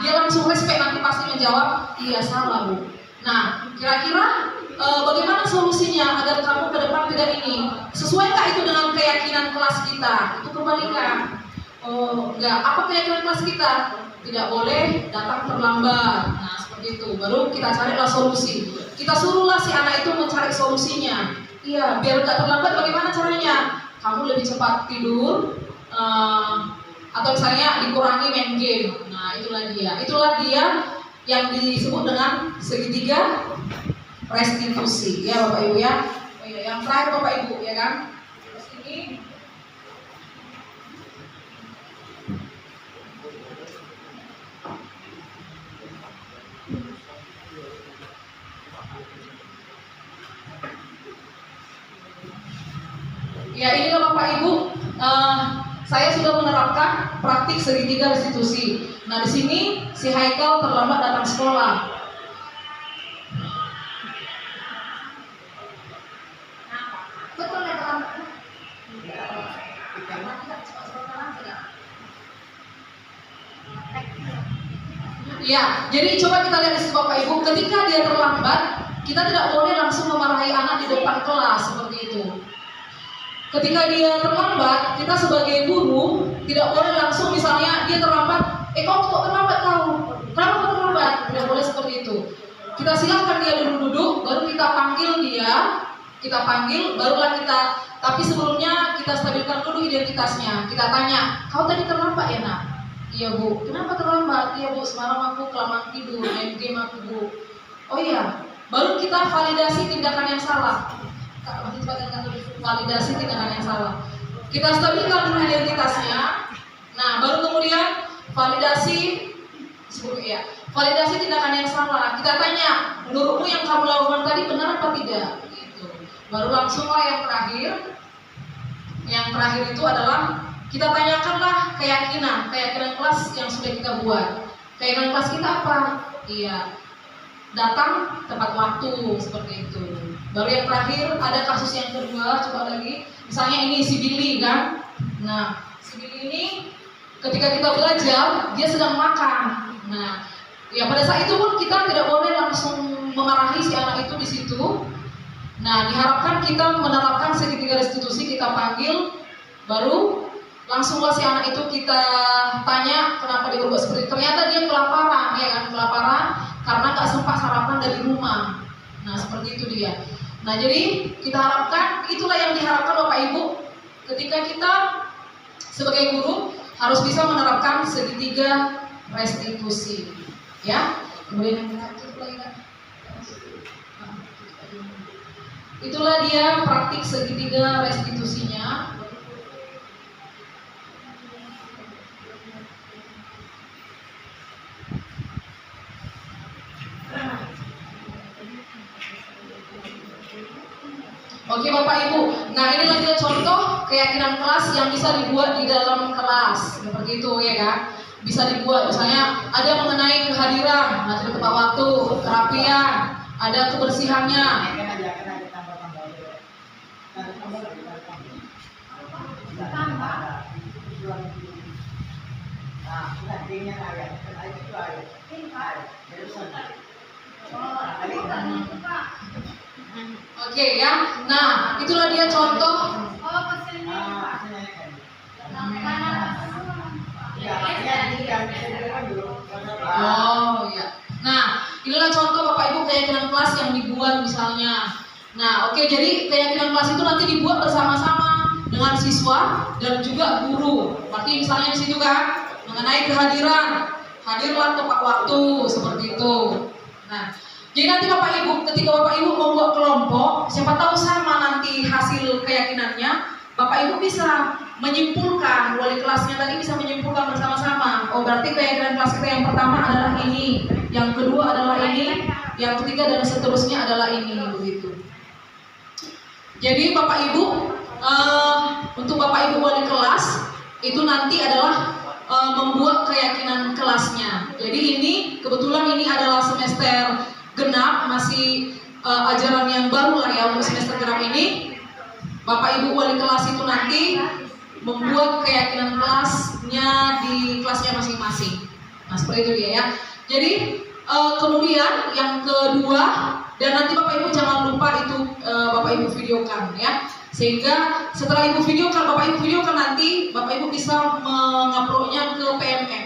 Dia langsung respect, nanti pasti menjawab, iya salah Bu. Nah, kira-kira bagaimana solusinya agar kamu ke depan tidak ini? Sesuai nggak itu dengan keyakinan kelas kita? Itu kembalikan. Oh, enggak. Apa keyakinan kelas kita? Tidak boleh datang terlambat. Nah, seperti itu. Baru kita carilah solusi. Kita suruhlah si anak itu mencari solusinya. Iya, biar nggak terlambat bagaimana caranya? Kamu lebih cepat tidur, atau misalnya dikurangi main game. Nah, itulah dia. Itulah dia yang disebut dengan segitiga restitusi. Ya, Bapak Ibu ya. Oh, iya, yang terakhir Bapak Ibu ya kan. Terus ini ya, inilah Bapak Ibu, saya sudah menerapkan praktik segitiga restitusi. Nah, di sini si Haikal terlambat datang sekolah. Betul ya terlambat? Ya, jadi coba kita lihat di situ Bapak Ibu, ketika dia terlambat, kita tidak boleh langsung memarahi anak di depan kelas seperti itu. Ketika dia terlambat, kita sebagai guru tidak boleh langsung misalnya dia terlambat, kok terlambat kau? Kenapa kau terlambat? Tidak boleh seperti itu. Kita silakan dia duduk-duduk, baru kita panggil dia, barulah kita. Tapi sebelumnya kita stabilkan dulu identitasnya. Kita tanya, kau tadi terlambat ya nak? Iya Bu. Kenapa terlambat? Iya Bu, semalam aku kelamaan tidur, main game aku Bu. Oh iya. Baru kita validasi tindakan yang salah. Validasi tindakan yang salah. Kita stabilkan dulu identitasnya. Nah, baru kemudian validasi tindakan yang salah. Kita tanya, menurutmu yang kamu lakukan tadi benar apa tidak? Gitu. Baru langsunglah yang terakhir. Yang terakhir itu adalah kita tanyakanlah keyakinan kelas yang sudah kita buat. Keyakinan kelas kita apa? Iya, datang tepat waktu seperti itu. Baru yang terakhir ada kasus yang kedua, coba lagi. Misalnya ini si Billy kan. Nah, si Billy ini ketika kita belajar, dia sedang makan. Nah, ya pada saat itu pun kita tidak boleh langsung memarahi si anak itu di situ. Nah, diharapkan kita menerapkan segitiga restitusi, kita panggil, baru langsunglah si anak itu kita tanya kenapa dia berbuat seperti itu. Ternyata dia kelaparan, ya kan, kelaparan karena nggak sempat sarapan dari rumah. Nah, seperti itu dia. Nah, jadi kita harapkan, itulah yang diharapkan Bapak Ibu ketika kita sebagai guru harus bisa menerapkan segitiga restitusi. Ya, kemudian yang terakhir lagi kan. Itulah dia praktik segitiga restitusinya. Oke Bapak Ibu, nah ini lagi contoh keyakinan kelas yang bisa dibuat di dalam kelas seperti itu ya kan. Bisa dibuat misalnya ada mengenai kehadiran, nanti tepat waktu, kerapian, ada kebersihannya. Oke ya, nah itulah dia contoh. Oh ya, nah inilah contoh Bapak Ibu keyakinan kelas yang dibuat misalnya. Nah oke, jadi keyakinan kelas itu nanti dibuat bersama-sama dengan siswa dan juga guru. Berarti misalnya di situ kan mengenai kehadiran, hadirlah tepat waktu seperti itu. Nah, jadi nanti Bapak Ibu, ketika Bapak Ibu membuat kelompok, siapa tahu sama nanti hasil keyakinannya, Bapak Ibu bisa menyimpulkan, wali kelasnya tadi bisa menyimpulkan bersama-sama. Oh berarti keyakinan kelas kita yang pertama adalah ini, yang kedua adalah ini, yang ketiga dan seterusnya adalah ini, begitu. Jadi Bapak Ibu, untuk Bapak Ibu wali kelas itu nanti adalah membuat keyakinan kelasnya. Jadi ini kebetulan ini adalah semester genap, masih ajaran yang baru lah ya untuk semester genap ini. Bapak Ibu wali kelas itu nanti membuat keyakinan kelasnya di kelasnya masing-masing. Nah seperti itu dia ya. Jadi kemudian yang kedua, dan nanti Bapak Ibu jangan lupa itu Bapak Ibu videokan ya. Sehingga setelah Ibu videokan, Bapak Ibu videokan nanti Bapak Ibu bisa menguploadnya ke PMM.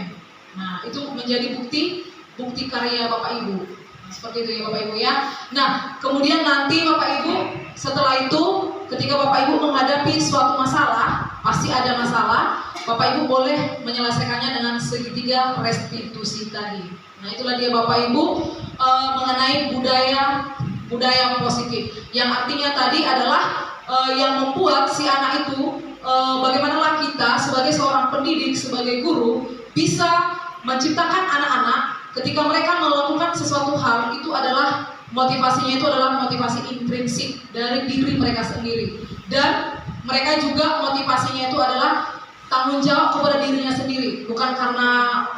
Nah itu menjadi bukti karya Bapak Ibu. Nah, seperti itu ya Bapak Ibu ya. Nah kemudian nanti Bapak Ibu setelah itu ketika Bapak Ibu menghadapi suatu masalah, pasti ada masalah, Bapak Ibu boleh menyelesaikannya dengan segitiga restitusi tadi. Nah itulah dia Bapak Ibu mengenai budaya positif. Yang artinya tadi adalah yang membuat si anak itu bagaimanalah kita sebagai seorang pendidik, sebagai guru bisa menciptakan anak-anak ketika mereka melakukan sesuatu hal itu adalah motivasinya itu adalah motivasi intrinsik dari diri mereka sendiri, dan mereka juga motivasinya itu adalah tanggung jawab kepada dirinya sendiri, bukan karena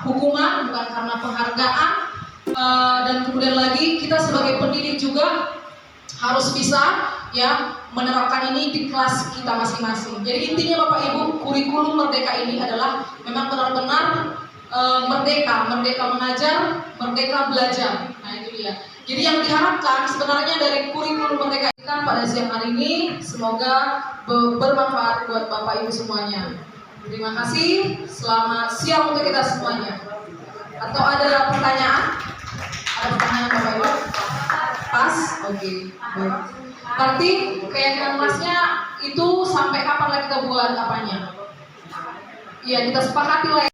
hukuman, bukan karena penghargaan. Dan kemudian lagi kita sebagai pendidik juga harus bisa ya menerapkan ini di kelas kita masing-masing. Jadi intinya Bapak Ibu, kurikulum Merdeka ini adalah memang benar-benar merdeka mengajar, merdeka belajar. Nah itu dia. Jadi yang diharapkan sebenarnya dari kurikulum Merdeka pada siang hari ini semoga bermanfaat buat Bapak Ibu semuanya. Terima kasih, selamat siang untuk kita semuanya. Atau ada pertanyaan? Ada pertanyaan Bapak Ibu? Pas? Oke, baik. Berarti keyakinan kelasnya itu sampai kapan lah kita buat apanya? Iya, kita sepakati lah.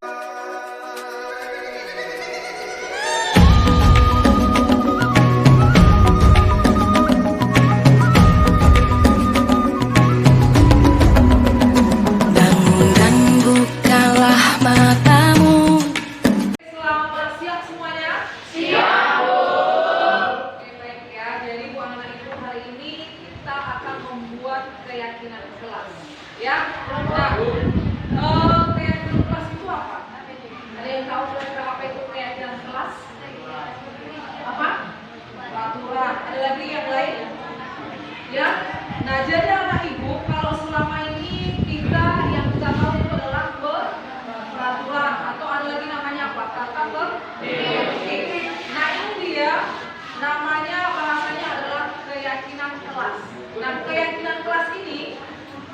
Keyakinan kelas, ya. Nah, keyakinan kelas itu apa? Ada yang tahu kira-kira apa itu keyakinan kelas? Apa? Peraturan. Ada lagi yang lain? Ya. Nah, jadi anak ibu, kalau selama ini kita yang kita tahu itu adalah peraturan, atau ada lagi namanya apa? Tata tertib. Nah, ini dia namanya, bahasanya adalah keyakinan kelas. Nah, keyakinan kelas ini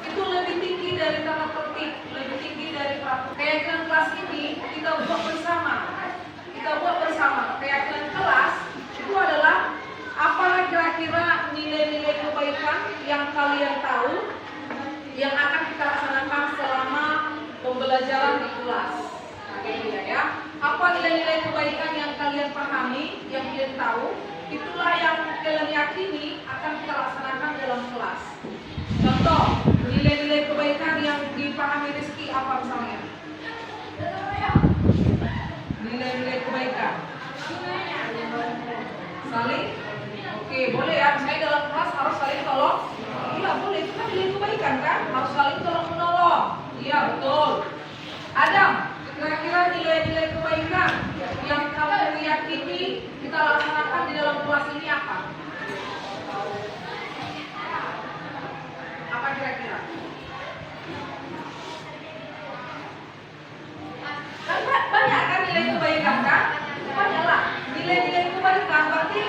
itu lebih tinggi dari tata tertib, lebih tinggi dari peraturan. Keyakinan kelas ini kita buat bersama. Keyakinan kelas itu adalah apa kira-kira nilai-nilai kebaikan yang kalian tahu yang akan kita laksanakan selama pembelajaran di kelas. Nah, gitu ya. Apa nilai-nilai kebaikan yang kalian pahami, yang kalian tahu, itulah yang kalian yakini akan kita laksanakan dalam kelas. Contoh, nilai-nilai kebaikan yang dipahami Rizky apa misalnya? Nilai-nilai kebaikan. Saling? Oke, boleh ya. Misalnya dalam kelas harus saling tolong. Iya, boleh. Itu kan nilai kebaikan kan? Harus saling tolong menolong. Iya, betul. Adam, kira-kira nilai-nilai kebaikan yang kamu yakini kita laksanakan di dalam kelas ini apa? Apa kira-kira? Kan banyak kan nilai kebaikan kan? Banyaklah nilai-nilai kebaikan, berarti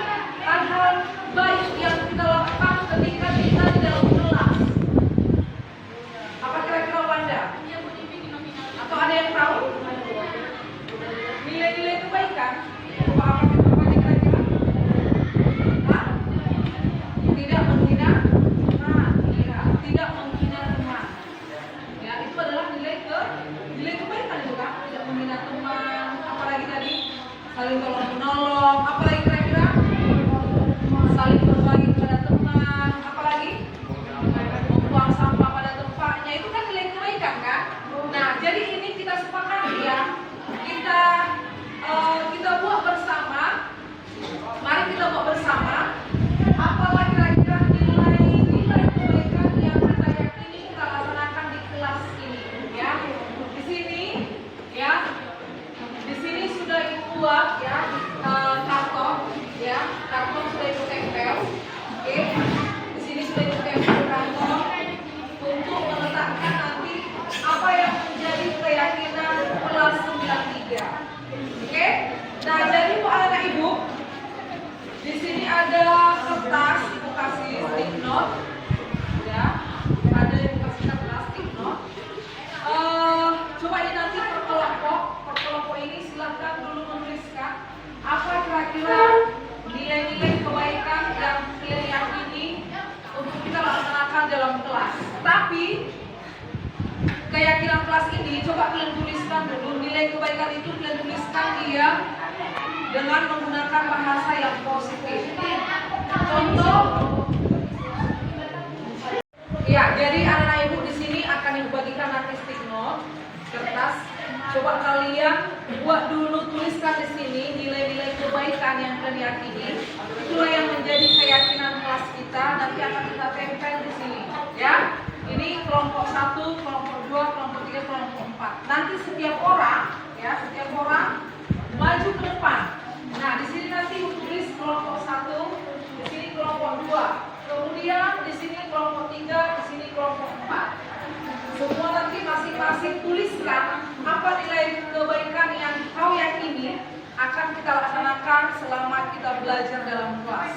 hal-hal baik yang kita lakukan ketika kita di dalam kelas. Apa kira-kira Wanda? Atau ada yang tahu? Nilai-nilai kebaikan apa kira-kira? Tidak menghina teman, ya. Tidak menghina teman. Ya, itu adalah nilai kebaikan itu kan? Tidak menghina teman, apalagi tadi saling tolong menolong, apalagi kira-kira saling berbagi kepada teman, apalagi membuang sampah pada tempatnya, itu kan nilai kebaikan kan? Nah, jadi ini kita sepakati ya, kita buat bersama. Mari kita buat bersama. Apalah kira-kira nilai kebaikan yang kita yakini kita laksanakan di kelas ini, ya? Di sini, ya. ya karton, ya karton sudah ibu tempel, oke. Di sini sudah ibu tempel karton untuk meletakkan nanti apa yang menjadi keyakinan kelas 93, oke. Nah, jadi bu anak ibu, di sini ada kertas ibu kasih stick note, ya. Ada ibu kasih kertas stick note. Coba ini nanti per kelompok ini silahkan dulu menuliskan apa kira-kira nilai-nilai kebaikan yang kalian yakini untuk kita laksanakan dalam kelas. Tapi keyakinan kelas ini coba kalian tuliskan dulu, nilai kebaikan itu kalian tuliskan dia dengan menggunakan bahasa yang positif. Contoh, ya, jadi anak-anak ibu di sini akan ibu bagikan nanti stick note, kertas. Coba kalian buat dulu, tuliskan di sini nilai-nilai kebaikan yang kalian yakini. Itulah yang menjadi keyakinan kelas kita. Nanti akan kita tempel di sini, ya. Ini kelompok 1, kelompok 2, kelompok 3, kelompok 4. Nanti setiap orang, ya, setiap orang maju ke depan. Nah, di sini nanti tulis kelompok 1, di sini kelompok 2. Kemudian di sini kelompok 3, di sini kelompok 4. Semua nanti masing-masing tuliskan apa nilai kebaikan yang kau yakini akan kita laksanakan selama kita belajar dalam kelas.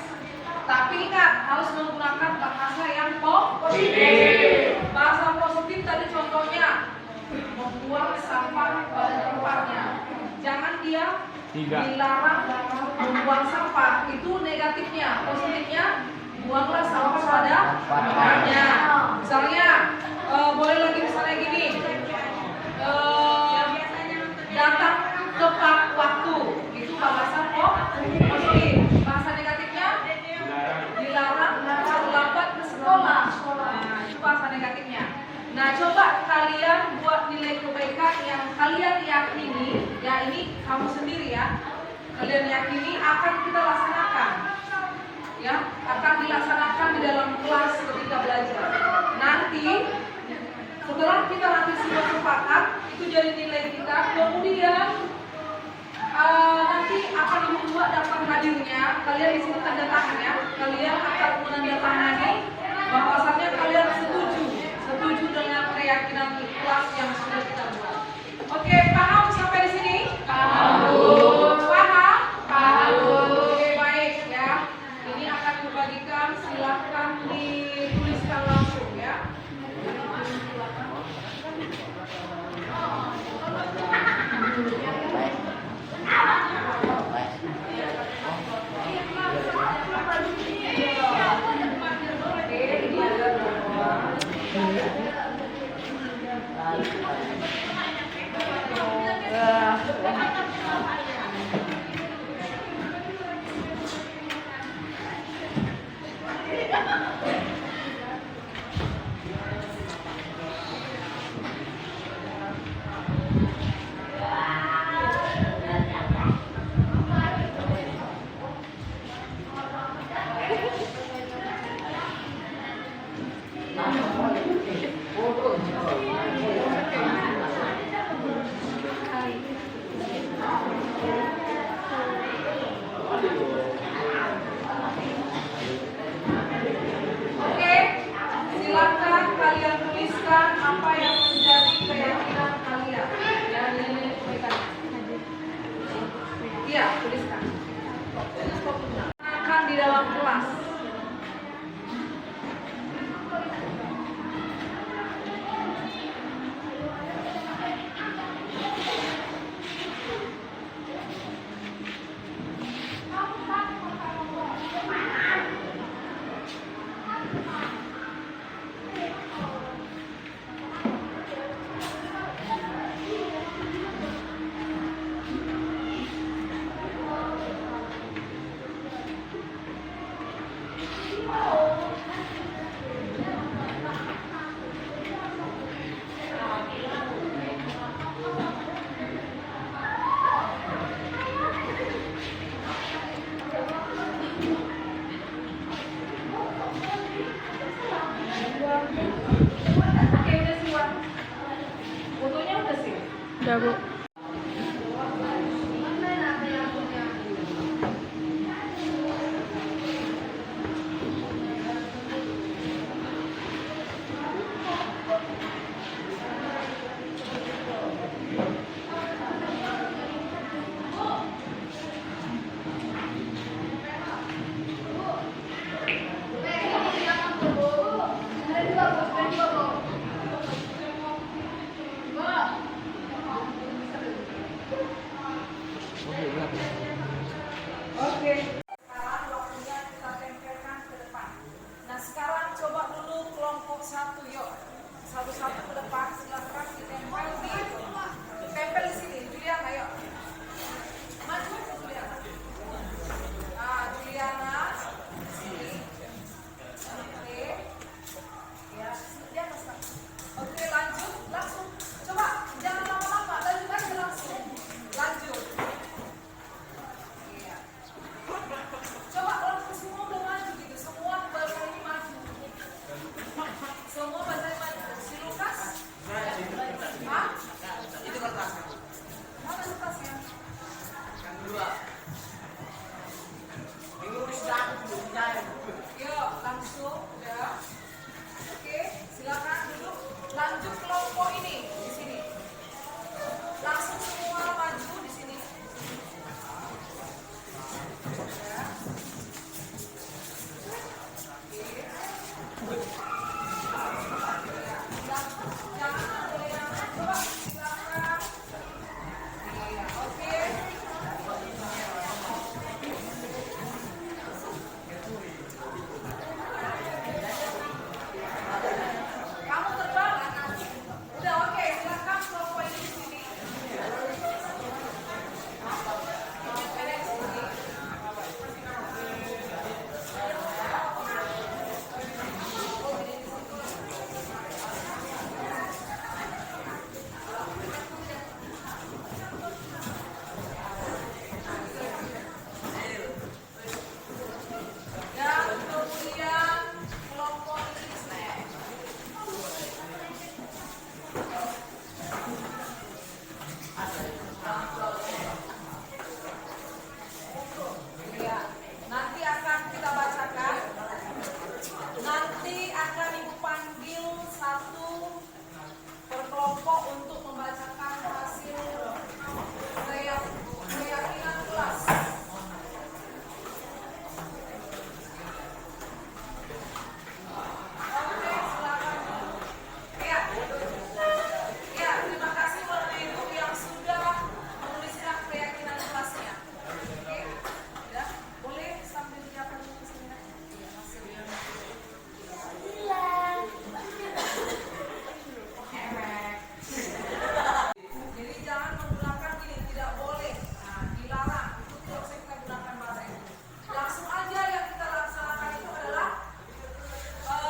Tapi ingat, harus menggunakan bahasa yang positif. Bahasa positif tadi contohnya membuang sampah pada tempatnya. Jangan dia dilarang membuang sampah, itu negatifnya. Positifnya, buanglah sampah pada tempatnya. Misalnya, boleh lagi misalnya gini, datang tepat waktu, itu bahasa positif. Bahasa negatifnya, dilarang terlambat ke sekolah. Nah, itu bahasa negatifnya. Nah, coba kalian buat nilai kebaikan yang kalian yakini, ya ini kamu sendiri ya, kalian yakini akan kita laksanakan, ya, akan dilaksanakan di dalam kelas ketika belajar. Nanti setelah kita nanti semua sepakat, itu jadi nilai kita. Kemudian nanti akan membuat daftar hadirnya. Kalian di sini tanda tangan ya. Kalian akan menandatangani bahwasannya kalian setuju dengan keyakinan kelas yang sudah kita buat. Oke, paham sampai di sini? Paham. Paham? Paham. Oke, baik ya. Ini akan dibagikan, silahkan dituliskan langsung ya. Silakan kalian tuliskan apa yang menjadi keyakinan kalian. Ya, ini kebaikan. Iya, tuliskan. Akan di dalam kelas. Udah, Bu. Sekarang waktunya kita tempelkan ke depan. Nah sekarang coba dulu kelompok 1 yuk. Satu-satu ke depan, silakan ditempel tempel di sini. Juliana ayo. Maju ke Juliana. Nah Juliana di sini. Oke. Ya, dia kesana. Oke lanjut, langsung. Coba jangan lama-lama, lanjut aja langsung. Lanjut. Iya. Coba langsung semua udah maju gitu, semua bahasa ini maju. Semua bahasa ini maju. Si Lukas? Hah? Itu kertasnya. Mana Lukasnya? Yang kedua. Minggu ini sudah aku belum percaya. Yuk, langsung udah. Oke, silakan duduk. Lanjut kelompok ini di sini. Langsung semua maju di sini. Ya. Oke. Jangan ada yang coba silakan. Iya, oke. Kamu terbalas nanti. Udah oke, silakan kelompok ini di sini. Ada di sini. Dan kemudian kelompok ini snack. Ya, nanti akan kita bacakan. Nanti akan Ibu panggil satu per kelompok untuk membacakan hasil keyakinan kelas. Oke, silakan. Ya. Ya, terima kasih Bapak Ibu yang sudah menuliskan keyakinan kelasnya. Oke, ya, boleh sambil dicatat dulu sini. Iya, hasilnya. Jadi jangan menggunakan ini, tidak boleh. Nah, dilarang. Itu tidak usah kita gunakan bahasa itu. Langsung aja yang kita laksanakan itu adalah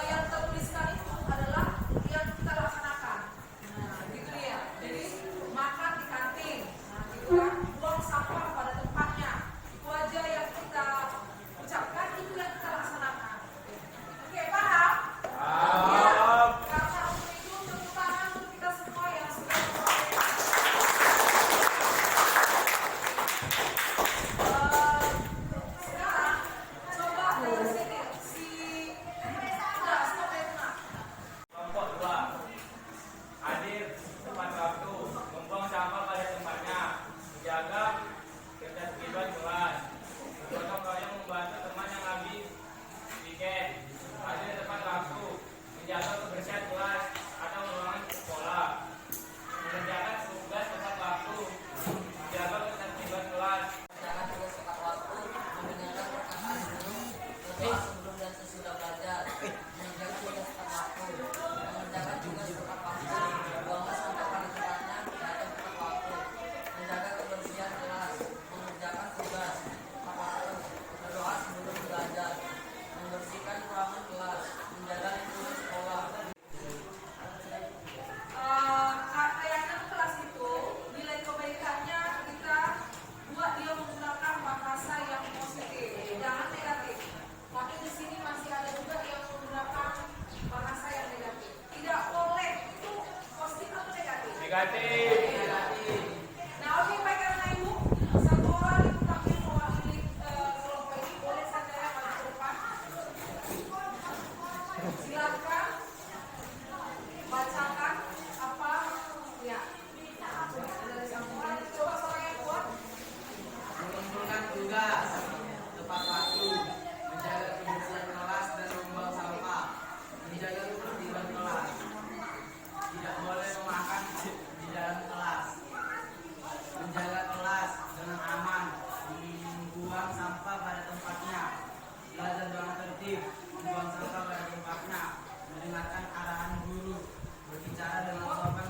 yang tertuliskan itu adalah yang kita laksanakan. Nah, gitu dia. Jadi makan di kantin. Nah, gitu kan. Buang sampah pada tempatnya. Itu aja yang kita ucapkan, itu yang kita laksanakan. Oke, paham? Paham. Karena untuk itu tepuk tangan untuk kita semua yang sudah memakai. Sekarang coba ke sini udah stop ya tenang. Kelompok 2 hadir tepat waktu, membuang sampah pada tempatnya, menjaga ketertiban kelas, gotong royong membantu teman yang lagi weekend, hadir tepat waktu, menjaga kebersihan kelas atau ruangan sekolah, mengerjakan tugas tepat waktu, menjaga ketertiban kelas. Jangan tugas tepat waktu, mendengarkan perkataan guru, berdoa sebelum dan sesudah belajar, mengerjakan tugas tepat waktu, mengerjakan tugas tepat waktu, buanglah sampah pada tempatnya atau tepat waktu, menjaga kebersihan kelas, mengerjakan tugas tepat waktu, berdoa sebelum belajar, membersihkan ruangan kelas, menjaga lingkungan sekolah. Keyakinan kelas itu nilai kebaikannya kita buat dia menggunakan bahasa yang positif, jangan negatif. Tapi di membuang sampah pada tempatnya, belajar dengan tertib, membuang sampah pada tempatnya, mendengarkan arahan guru, berbicara dengan sopan.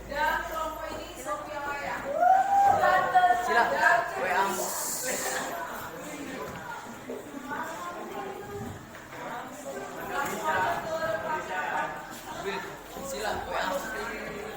Dan kelompok ini Sophia Maya. Sila, WA. Sila, WA.